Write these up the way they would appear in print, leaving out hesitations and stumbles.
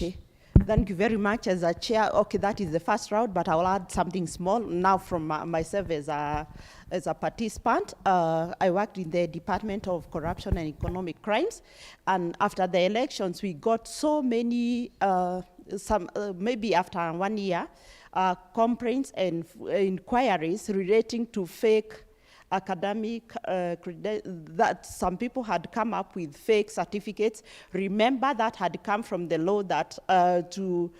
Okay. Thank you very much. As a chair, okay, that is the first round, but I'll add something small now from myself as a participant. I worked in the Department of Corruption and Economic Crimes, and after the elections, we got so many, maybe after 1 year, complaints and inquiries relating to fake academic, that some people had come up with fake certificates. Remember, that had come from the law that to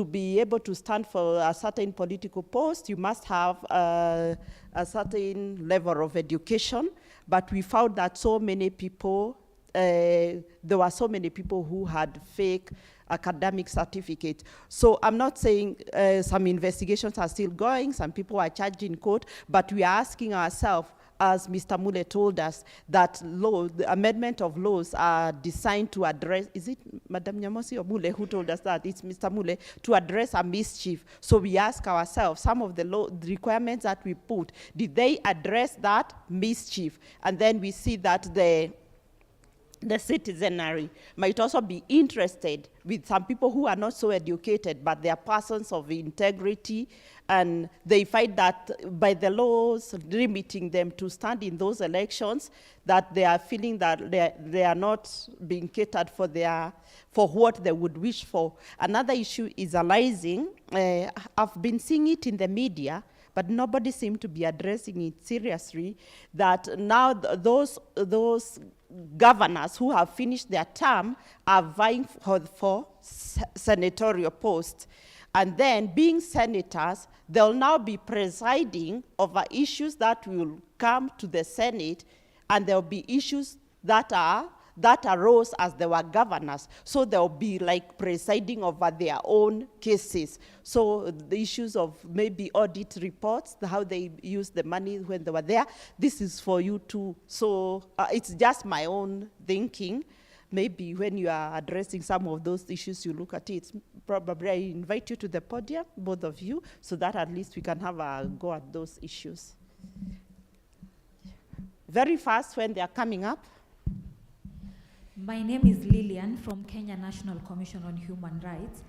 be able to stand for a certain political post, you must have a certain level of education. But we found that so many people, there were so many people who had fake academic certificate. So I'm not saying some investigations are still going, some people are charged in court, but we are asking ourselves, as Mr. Mule told us, that the amendment of laws are designed to address, is it Madam Nyamosi or Mule who told us that? It's Mr. Mule, to address a mischief. So we ask ourselves, some of the requirements that we put, did they address that mischief? And then we see that the citizenry might also be interested with some people who are not so educated, but they are persons of integrity, and they find that by the laws limiting them to stand in those elections, that they are feeling that they are not being catered for what they would wish for. Another issue is arising. I've been seeing it in the media, but nobody seemed to be addressing it seriously, that now those governors who have finished their term are vying for senatorial posts. And then, being senators, they'll now be presiding over issues that will come to the Senate, and there'll be issues that arose as they were governors. So they'll be like presiding over their own cases. So the issues of maybe audit reports, how they used the money when they were there, this is for you too. So it's just my own thinking. Maybe when you are addressing some of those issues, you look at it. Probably I invite you to the podium, both of you, so that at least we can have a go at those issues. Very fast when they are coming up. My name is Lillian from Kenya National Commission on Human Rights.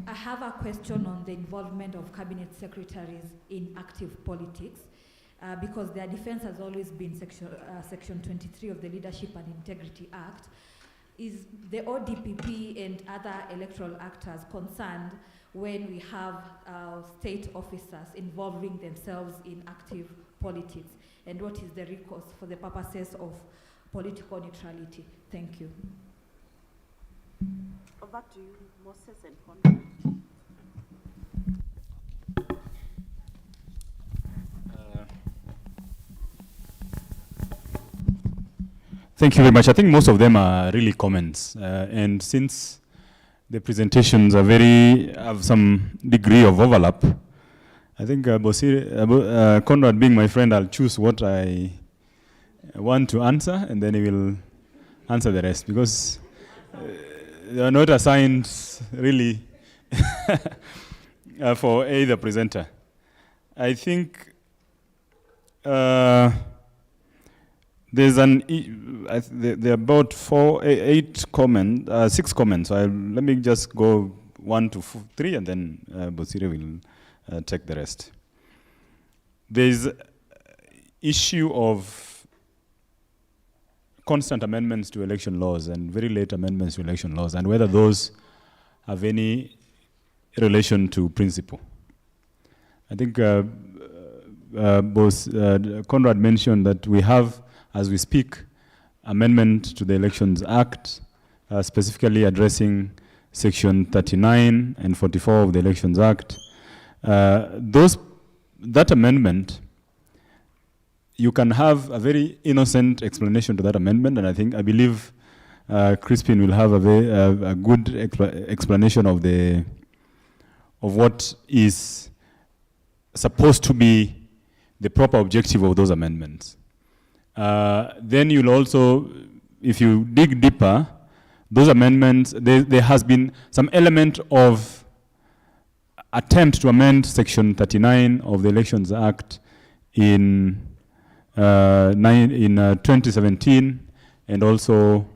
I have a question on the involvement of cabinet secretaries in active politics, because their defense has always been section 23 of the Leadership and Integrity Act. Is the ODpp and other electoral actors concerned when we have state officers involving themselves in active politics? And what is the recourse for the purposes of political neutrality? Thank you. Over to you, Moses and Conrad. Thank you very much. I think most of them are really comments. And since the presentations are have some degree of overlap, I think Conrad being my friend, I'll choose what I want to answer, and then he will answer the rest, because they are not assigned really for either presenter. I think there's there are about 6 comments. So let me just go 1 to 3, and then Bosire will take the rest. There's issue of constant amendments to election laws and very late amendments to election laws, and whether those have any relation to principle. I think Conrad mentioned that we have, as we speak, amendment to the Elections Act, specifically addressing Section 39 and 44 of the Elections Act. That amendment, you can have a very innocent explanation to that amendment, and I believe Crispin will have a good explanation of what is supposed to be the proper objective of those amendments. Then you'll also, if you dig deeper, those amendments, there has been some element of attempt to amend Section 39 of the Elections Act in 2017, and also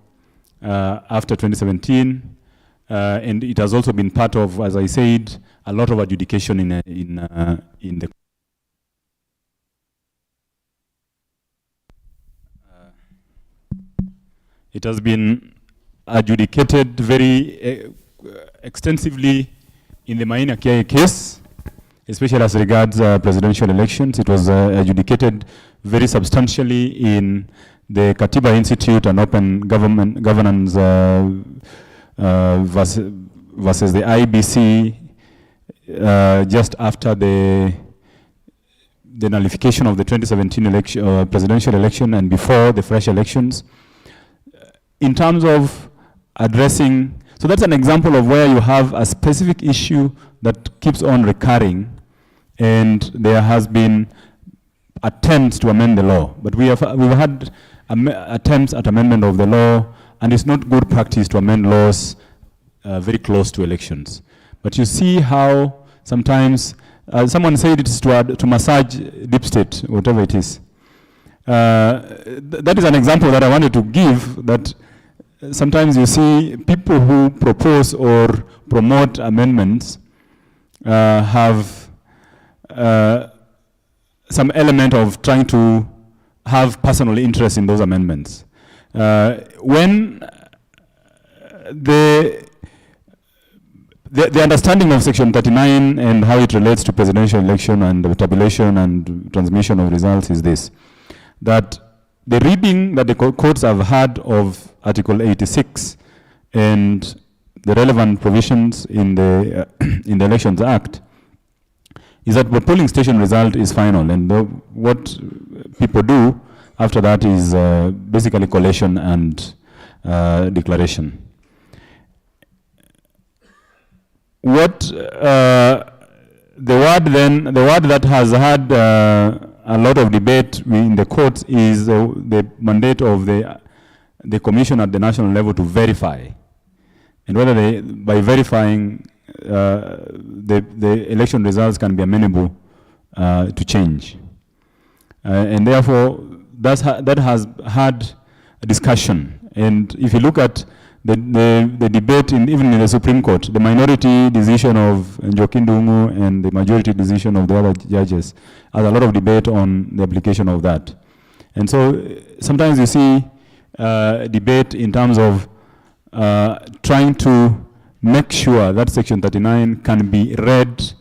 after 2017. And it has also been part of, as I said, a lot of adjudication in the it has been adjudicated very extensively in the Maina Kiai case, especially as regards presidential elections. It was adjudicated very substantially in the Katiba Institute and Open Governance versus the IBC just after the nullification of the 2017 election, presidential election, and before the fresh elections. In terms of addressing, so that's an example of where you have a specific issue that keeps on recurring, and there has been attempts to amend the law. But we've had attempts at amendment of the law, and it's not good practice to amend laws very close to elections. But you see how sometimes, someone said it's to massage deep state, whatever it is. That is an example that I wanted to give, that sometimes you see people who propose or promote amendments have some element of trying to have personal interest in those amendments. When the understanding of Section 39 and how it relates to presidential election and the tabulation and transmission of results is this, that the reading that the courts have had of Article 86 and the relevant provisions in the Elections Act is that the polling station result is final, and what people do after that is basically collation and declaration. What the word that has had a lot of debate in the courts is the mandate of the commission at the national level to verify, and whether by verifying the election results can be amenable to change, and therefore that has had a discussion. And if you look at the debate even in the Supreme Court, the minority decision of Njoki Ndung'u and the majority decision of the other judges has a lot of debate on the application of that. And so sometimes you see debate in terms of trying to make sure that Section 39 can be read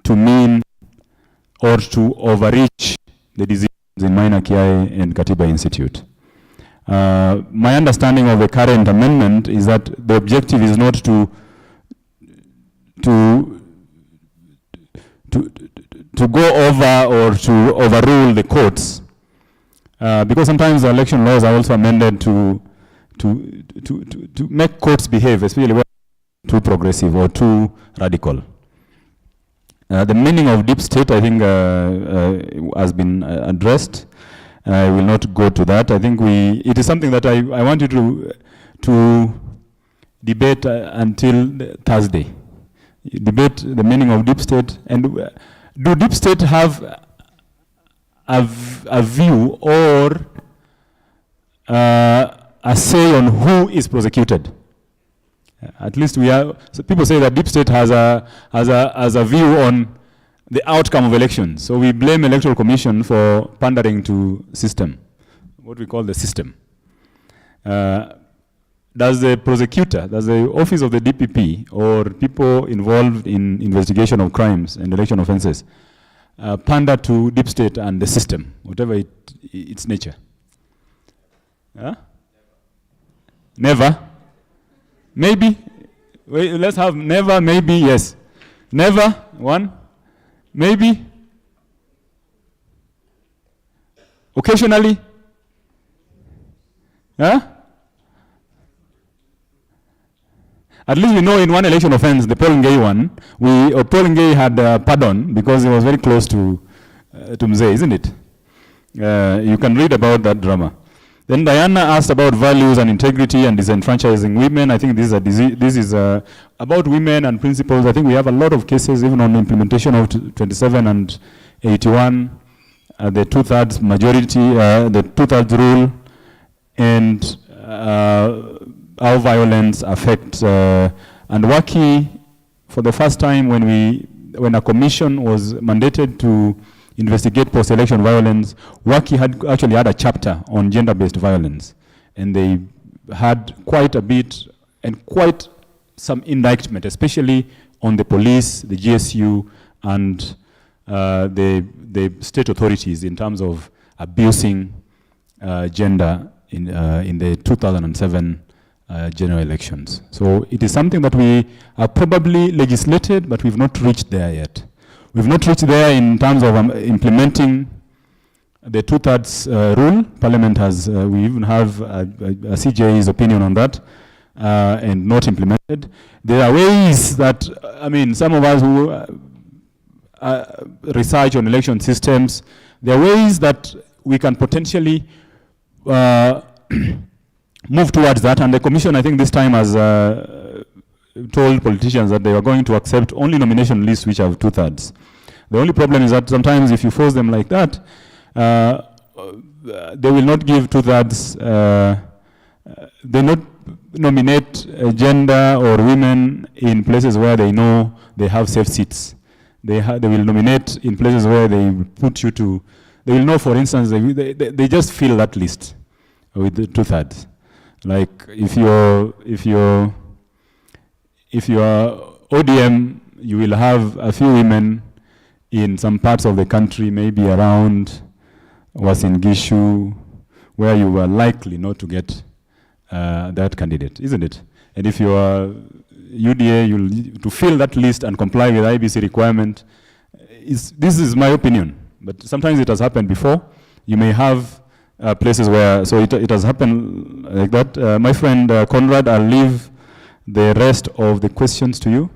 to mean or to overreach the decisions in Maina Kiai and Katiba Institute. My understanding of the current amendment is that the objective is not to go over or to overrule the courts, because sometimes the election laws are also amended to make courts behave, especially when too progressive or too radical. The meaning of deep state, I think, has been addressed. I will not go to that. I think it is something that I want you to debate until Thursday. Debate the meaning of deep state, and do deep state have a view or a say on who is prosecuted? At least so people say that deep state has a view on the outcome of elections. So we blame Electoral Commission for pandering to system, what we call the system. Does the prosecutor, does the office of the DPP or people involved in investigation of crimes and election offenses pander to deep state and the system, whatever its nature? Huh? Never? Maybe? Wait, let's have never, maybe, yes. Never, one. Maybe? Occasionally? Huh? At least we know in one election offense, the polling gay one, polling gay had pardon because it was very close to Mzee, isn't it? You can read about that drama. Then Diana asked about values and integrity and disenfranchising women. I think this is about women and principles. I think we have a lot of cases even on the implementation of 27 and 81, the two-thirds majority, the two-thirds rule, and how violence affects, and WACI, for the first time when a commission was mandated to investigate post-election violence, WACI actually had a chapter on gender-based violence. And they had quite a bit and quite some indictment, especially on the police, the GSU, and the state authorities in terms of abusing gender in the 2007 general elections. So it is something that we have probably legislated, but we've not reached there yet. We've not reached there in terms of implementing the two-thirds rule. Parliament has, we even have a CJ's opinion on that, and not implemented. There are ways that, I mean, some of us who research on election systems, there are ways that we can potentially move towards that, and the Commission, I think this time, has told politicians that they are going to accept only nomination lists which have two-thirds. The only problem is that sometimes if you force them like that, they will not give two-thirds, they not nominate gender or women in places where they know they have safe seats. They will nominate in places where they put you to, they will know, for instance, they just fill that list with the two-thirds. Like if you're ODM, you will have a few women in some parts of the country, maybe around Uasin Gishu, where you are likely not to get that candidate, isn't it? And if you are UDA, to fill that list and comply with IBC requirement, this is my opinion. But sometimes it has happened before. You may have places where, so it has happened like that. My friend Conrad, I'll leave the rest of the questions to you,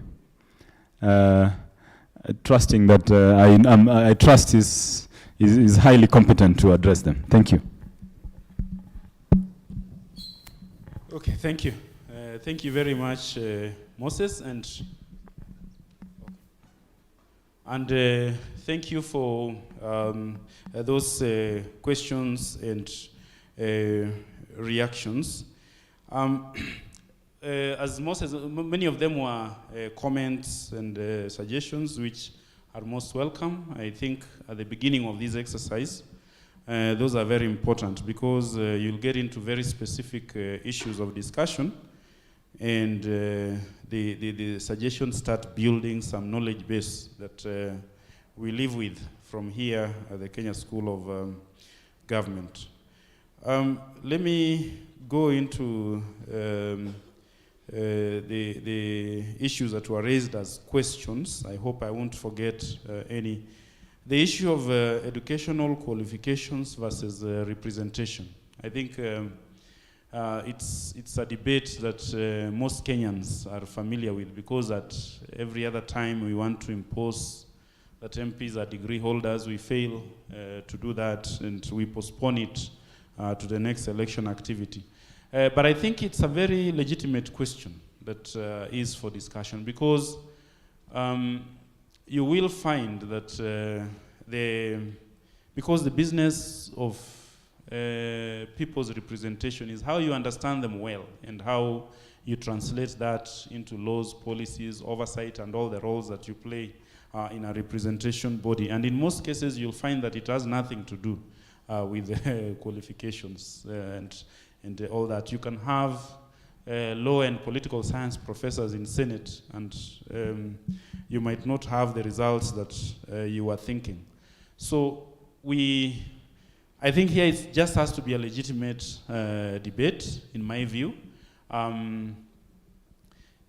trusting that I trust is highly competent to address them. Thank you. Okay, thank you. Thank you very much, Moses, and thank you for those questions and reactions. As Moses, many of them were comments and suggestions, which are most welcome. I think at the beginning of this exercise, those are very important because you'll get into very specific issues of discussion, and the suggestions start building some knowledge base that we live with from here at the Kenya School of Government. Let me go into the issues that were raised as questions. I hope I won't forget any. The issue of educational qualifications versus representation. I think it's a debate that most Kenyans are familiar with, because at every other time we want to impose that MPs are degree holders, we fail to do that, and we postpone it to the next election activity. But I think it's a very legitimate question that is for discussion, because you will find that because the business of people's representation is how you understand them well and how you translate that into laws, policies, oversight, and all the roles that you play in a representation body. And in most cases, you'll find that it has nothing to do with qualifications and all that. You can have law and political science professors in Senate, and you might not have the results that you were thinking. So I think here it just has to be a legitimate debate, in my view.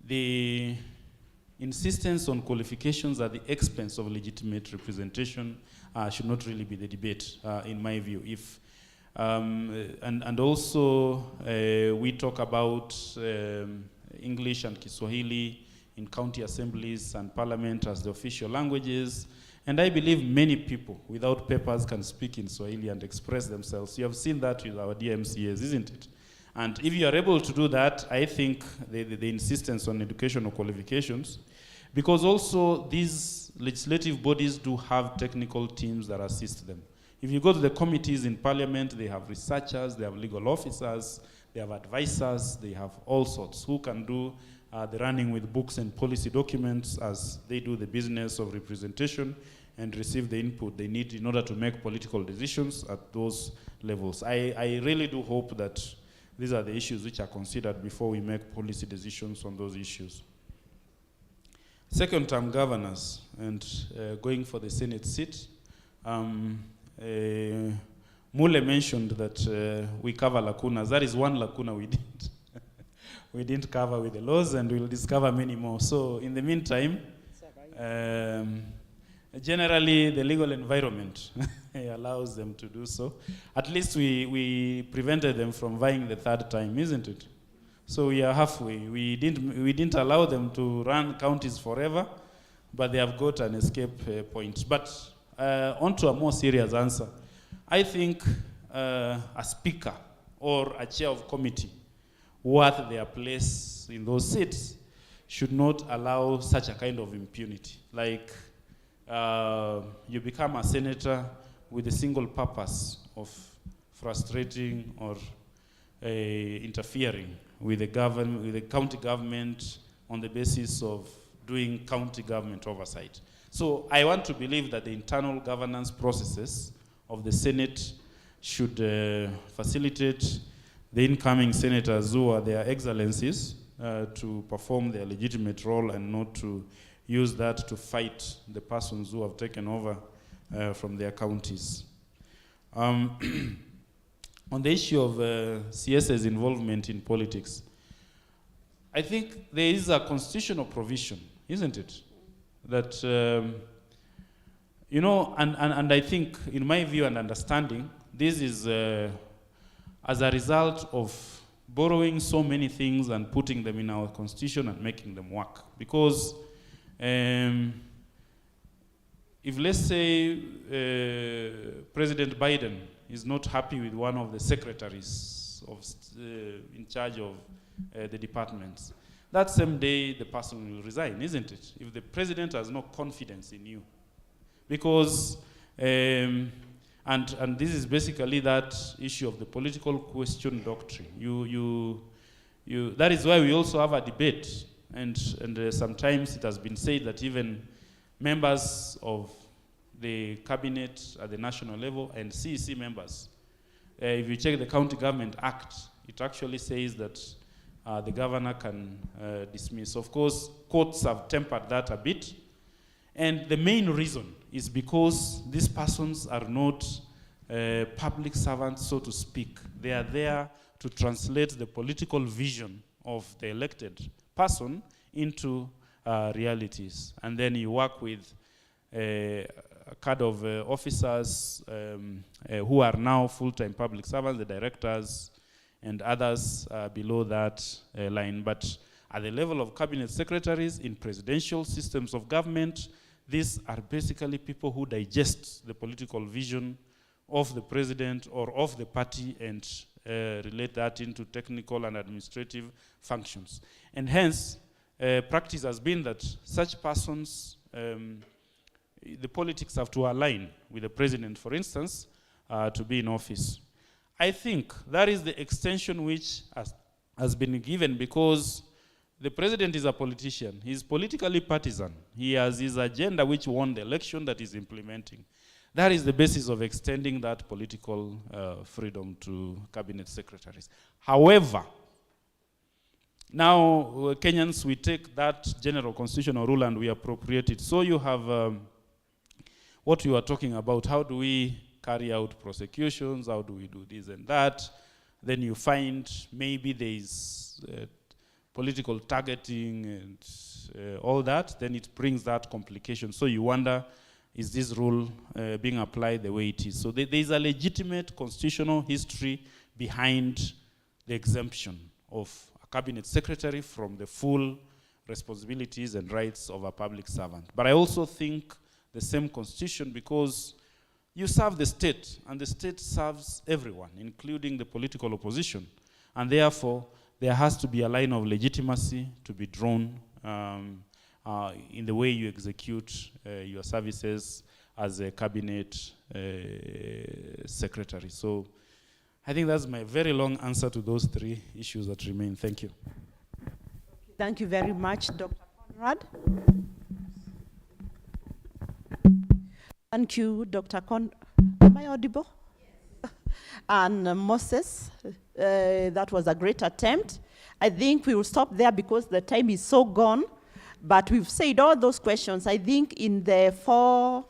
The insistence on qualifications at the expense of legitimate representation should not really be the debate, in my view. If and also we talk about English and Kiswahili in county assemblies and parliament as the official languages, and I believe many people without papers can speak in Swahili and express themselves. You have seen that with our DMCAs, isn't it? And if you are able to do that, I think the insistence on educational qualifications, because also these legislative bodies do have technical teams that assist them. If you go to the committees in parliament, they have researchers, they have legal officers, they have advisors, they have all sorts who can do the running with books and policy documents as they do the business of representation and receive the input they need in order to make political decisions at those levels. I really do hope that these are the issues which are considered before we make policy decisions on those issues. Second-term governors and going for the Senate seat. Mule mentioned that we cover lacunas. That is one lacuna we didn't. We didn't cover with the laws, and we'll discover many more. So in the meantime, generally the legal environment allows them to do so. At least we prevented them from vying the third time, isn't it? So we are halfway. We didn't allow them to run counties forever, but they have got an escape point. But on to a more serious answer. I think a speaker or a chair of committee worth their place in those seats should not allow such a kind of impunity. Like you become a senator with the single purpose of frustrating or interfering with the county government on the basis of doing county government oversight. So I want to believe that the internal governance processes of the Senate should facilitate the incoming senators who are their excellencies to perform their legitimate role and not to use that to fight the persons who have taken over from their counties. On the issue of CS's involvement in politics, I think there is a constitutional provision, isn't it? That, you know, and I think, in my view and understanding, this is as a result of borrowing so many things and putting them in our constitution and making them work. Because if, let's say, President Biden is not happy with one of the secretaries in charge of the departments, that same day the person will resign, isn't it? If the president has no confidence in you. Because, and this is basically that issue of the political question doctrine. That is why we also have a debate. And sometimes it has been said that even members of the cabinet at the national level and CEC members, if you check the County Government Act, it actually says that the governor can dismiss. Of course, courts have tempered that a bit. And the main reason is because these persons are not public servants, so to speak. They are there to translate the political vision of the elected person into realities. And then you work with a cadre of officers who are now full-time public servants, the directors, and others below that line. But at the level of cabinet secretaries in presidential systems of government, these are basically people who digest the political vision of the president or of the party and relate that into technical and administrative functions. And hence, practice has been that such persons, the politics have to align with the president, for instance, to be in office. I think that is the extension which has been given because the president is a politician. He's politically partisan. He has his agenda which won the election that he's implementing. That is the basis of extending that political freedom to cabinet secretaries. However, now Kenyans, we take that general constitutional rule and we appropriate it. So you have what you are talking about. How do we carry out prosecutions? How do we do this and that? Then you find maybe there is political targeting and all that. Then it brings that complication. So you wonder, is this rule being applied the way it is? So there is a legitimate constitutional history behind the exemption of a cabinet secretary from the full responsibilities and rights of a public servant. But I also think the same constitution because you serve the state, and the state serves everyone, including the political opposition. And therefore, there has to be a line of legitimacy to be drawn in the way you execute your services as a cabinet secretary. So I think that's my very long answer to those three issues that remain. Thank you. Thank you very much, Dr. Conrad. Thank you, Dr. Am I audible? Yes. And Moses, that was a great attempt. I think we will stop there because the time is so gone. But we've said all those questions. I think in the 4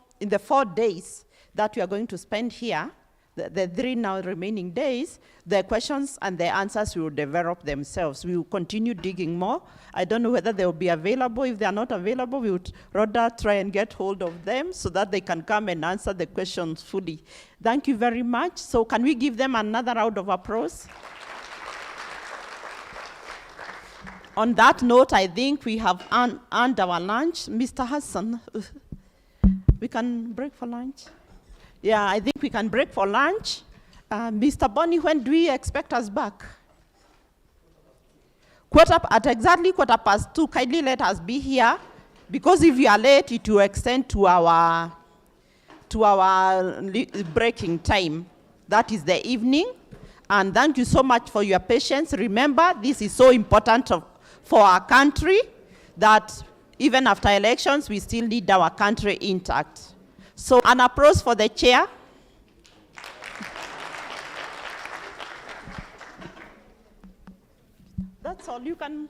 days that we are going to spend here, the 3 now remaining days, the questions and the answers will develop themselves. We will continue digging more. I don't know whether they will be available. If they are not available, we would rather try and get hold of them so that they can come and answer the questions fully. Thank you very much. So can we give them another round of applause? On that note, I think we have earned our lunch. Mr. Hassan, we can break for lunch? Yeah, I think we can break for lunch. Mr. Bonnie, when do we expect us back? At exactly 2:15, kindly let us be here, because if you are late, it will extend to our breaking time. That is the evening. And thank you so much for your patience. Remember, this is so important for our country, that even after elections, we still need our country intact. So an applause for the chair. That's all. You can